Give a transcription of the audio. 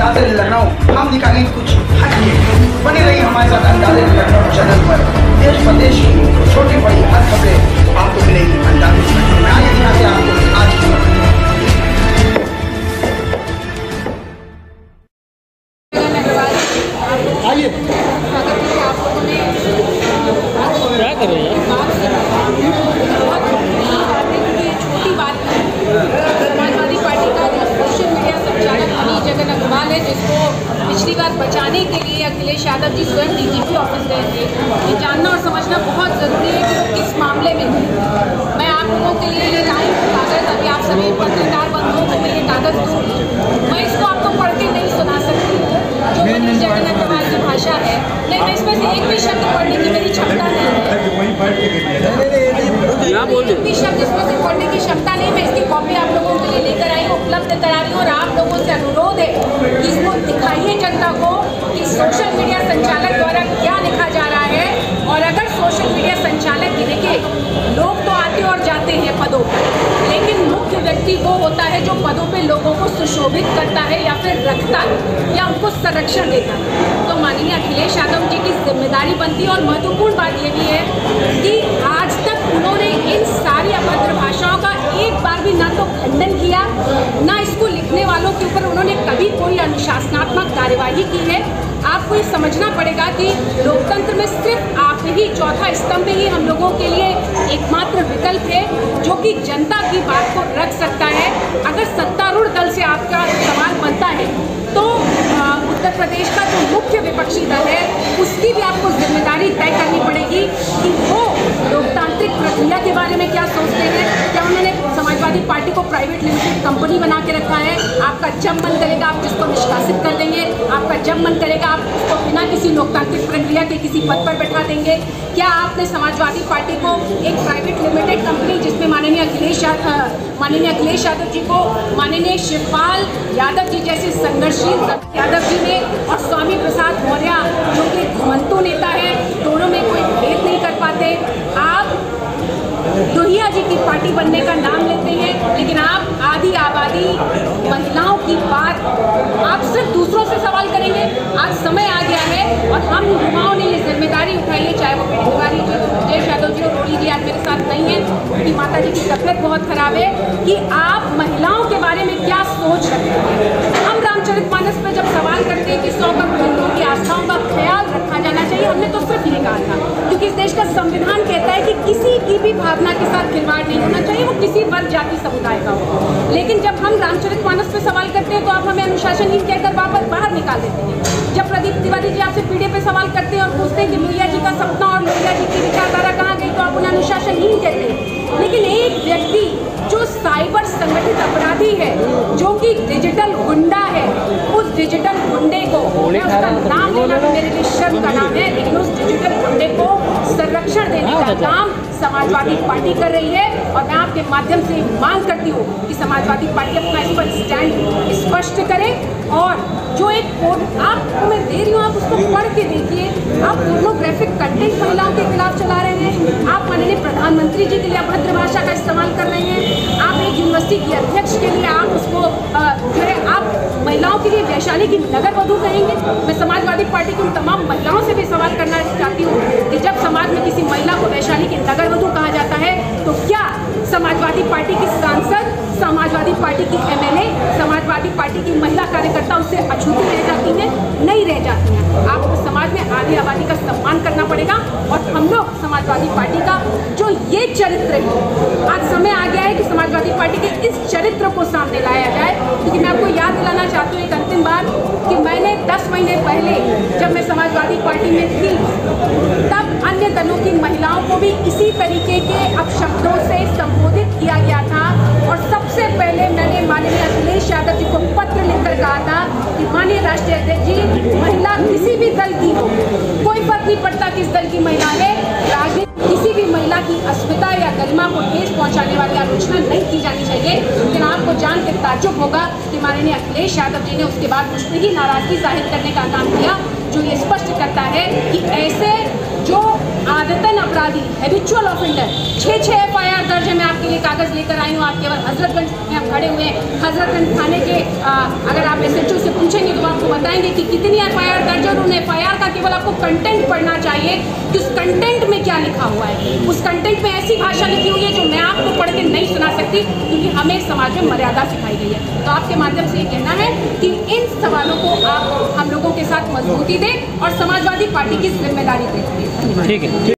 अंदाज़े लखनऊ हम दिखाएंगे कुछ हटके। बने रही हमारे साथ अंदाज़े लखनऊ चैनल पर। देश प्रदेश की छोटी बड़ी हर खबरें आपको मिलेगी अंदाज़े लखनऊ में। आइए दिखाते हैं आपको आज की खबर। आइए क्या कर रहे हैं? छोटी बात समाजवादी पार्टी का जो सोशल मीडिया संचालक अनिल जगन अग्रवाल है, जिसको पिछली बार बचाने के लिए अखिलेश यादव जी स्वयं डीजीपी ऑफिस गए थे। ये जानना और समझना बहुत ज़रूरी है कि वो किस मामले में थे। मैं आप लोगों के लिए ये लाइन कागज़, अभी आप सभी पत्रकार बंधुओं को मैं ये कागज़ दूँगी, मैं इसको आपको पढ़ के नहीं सुना सकती जो अनिल जगन अग्रवाल की भाषा है। नहीं, मैं इसमें से एक भी शब्द पढ़ने की मेरी क्षमता नहीं है। एक भी शब्द इसमें से पढ़ने की क्षमता नहीं। मैं इसकी कॉपी आप लोगों के लिए लेकर आई हूँ, उपलब्ध करा रही हूँ और आप लोगों से अनुरोध है कि इसको दिखाइए जनता को कि सोशल मीडिया संचालक द्वारा क्या लिखा जा रहा है। और अगर सोशल मीडिया संचालक की देखिए, लोग तो आते और जाते हैं पदों पर, लेकिन मुख्य व्यक्ति वो होता है जो पदों पे लोगों को सुशोभित करता है या फिर रखता है या उनको संरक्षण देता है। तो माननीय अखिलेश यादव जी की जिम्मेदारी बनती है। और महत्वपूर्ण बात ये भी है कि आज तक उन्होंने इन सारी अभद्र भाषाओं का एक बार भी ना तो खंडन किया, ना इसको लिखने वालों के ऊपर उन्होंने कभी कोई अनुशासनात्मक कार्यवाही की है। आपको ये समझना पड़ेगा कि लोकतंत्र में सिर्फ आप ही चौथा स्तंभ ही हम लोगों के लिए एकमात्र विकल्प है जो कि जनता की बात को रख सकता है। अगर सत्तारूढ़ दल से आपका सवाल बनता है तो उत्तर प्रदेश का जो मुख्य विपक्षी दल है उसकी भी आपको जिम्मेदारी तय करनी पड़ेगी कि वो लोकतांत्रिक प्रक्रिया के बारे में क्या सोचते हैं। क्या उन्होंने समाजवादी पार्टी को प्राइवेट लिमिटेड कंपनी बना के रखा है? आपका जब मन करेगा आप जिसको निष्कासित कर देंगे, आपका जब मन करेगा आप उसको बिना किसी लोकतांत्रिक प्रक्रिया के किसी पद पर बैठा देंगे। क्या आपने समाजवादी पार्टी को एक प्राइवेट लिमिटेड कंपनी जिसमें माननीय अखिलेश यादव जी को माननीय शिवपाल यादव जी जैसे संघर्षशील यादव जी ने और स्वामी प्रसाद मौर्य जो कि घुमंतु नेता है, दोनों में कोई भेद नहीं कर पाते। आप लोहिया जी की पार्टी बनने का नाम लेते हैं, लेकिन आप आधी आबादी महिलाओं की बात आप सिर्फ दूसरों से सवाल करेंगे। आज समय आ गया है और हम युवाओं ने ये जिम्मेदारी उठाई है, चाहे वो पीढ़ी तिवारी जी, ब्रजेश यादव जी और रोली जी आज मेरे साथ नहीं है, उनकी माता जी की तबियत बहुत खराब है, कि आप महिलाओं के बारे में क्या सोच रखते हैं। हम रामचरितमानस पे जब सवाल करते हैं कि 100 करोड़ की आस्थाओं का ख्याल रखा जाना चाहिए, हमने तो सिर्फ ये कहा था क्योंकि इस देश का संविधान कहता है कि किसी की भी भावना के साथ खिलवाड़ नहीं होना चाहिए, वो किसी वर्ग जाति समुदाय का हो। लेकिन जब हम रामचरितमानस पे सवाल करते हैं तो आप हमें अनुशासनहीन कहकर वापस बाहर निकाल देते हैं। जब प्रदीप तिवारी जी आपसे पीढ़ी पे सवाल करते हैं और पूछते हैं कि लोहिया जी का सपना और लोहिया जी की विचारधारा कहाँ गई, तो आप उन्हें अनुशासनहीन कहते हैं। लेकिन एक व्यक्ति जो साइबर संगठित अपराधी है, जो कि डिजिटल गुंडा है, उस डिजिटल गुंडे को, मैं उसका नाम लेना मेरे लिए शर्म का नाम है, लेकिन उस डिजिटल गुंडे को संरक्षण देने का काम समाजवादी पार्टी कर रही है। और मैं आपके माध्यम से मांग करती हूँ कि समाजवादी पार्टी अपना इस पर स्टैंड स्पष्ट करे और जो एक कोड आपको मैं दे रही हूँ आप उसको पढ़ के देखिए। आप पोर्नोग्राफिक कंटेंट महिलाओं के खिलाफ चला रहे हैं, आप माननीय प्रधानमंत्री जी के लिए अभद्र भाषा का इस्तेमाल कर रहे हैं, आप एक यूनिवर्सिटी की अध्यक्ष के लिए आप उसको जो है आप महिलाओं के लिए वैशाली की नगर वधू कहेंगे। मैं समाजवादी पार्टी की उन तमाम महिलाओं से भी सवाल करना चाहती हूँ कि जब समाज में किसी महिला को वैशाली की नगर वधू कहा जाता है तो क्या समाजवादी पार्टी की सांसद, समाजवादी पार्टी की एमएलए, समाजवादी पार्टी की महिला कार्यकर्ता उससे अछूती रह जाती हैं? नहीं रह जाती हैं। आपको समाज में आधी आबादी का सम्मान करना पड़ेगा और हम लोग समाजवादी पार्टी का जो ये चरित्र है, आज समय आ गया है कि समाजवादी पार्टी के इस चरित्र को सामने लाया जाए। क्योंकि मैं आपको याद दिलाना चाहती हूँ एक अंतिम बात कि मैंने 10 महीने पहले जब मैं समाजवादी पार्टी में थी तब अन्य दलों की महिलाओं को भी इसी तरीके के अपशब्दों से संबोधित किया गया था और सबसे पहले मैंने माननीय अखिलेश यादव जी को पत्र लिखकर कहा था कि माननीय राष्ट्रीय अध्यक्ष जी, महिला किसी भी दल की हो, कोई फर्क नहीं पड़ता किस दल की महिला है, राजनीति किसी भी महिला की अस्मिता या गरिमा को ठेस पहुंचाने वाली आलोचना नहीं की जानी चाहिए। लेकिन आपको जान के ताज्जुब होगा कि माननीय अखिलेश यादव जी ने उसके बाद मुझ पर ही नाराजगी जाहिर करने का काम किया, जो ये स्पष्ट करता है कि ऐसे जो आदतन अपराधी, हैबिचुअल ऑफेंडर, 6 FIR दर्ज है। मैं आपके लिए कागज़ लेकर आई हूँ। आप केवल हजरतगंज में आप खड़े हुए हैं, हजरतगंज थाने के अगर आप SHO से पूछेंगे तो आपको बताएंगे कि कितनी FIR दर्ज और उन FIR का केवल आपको कंटेंट पढ़ना चाहिए कि उस कंटेंट में क्या लिखा हुआ है। उस कंटेंट में ऐसी भाषा लिखी हुई है जो मैं आपको पढ़ के नहीं सुना सकती, क्योंकि हमें समाज में मर्यादा सिखाई गई है। तो आपके माध्यम से ये कहना है कि इन सवालों को आप हम लोगों के साथ मजबूती दें और समाजवादी पार्टी की जिम्मेदारी दें। ठीक है।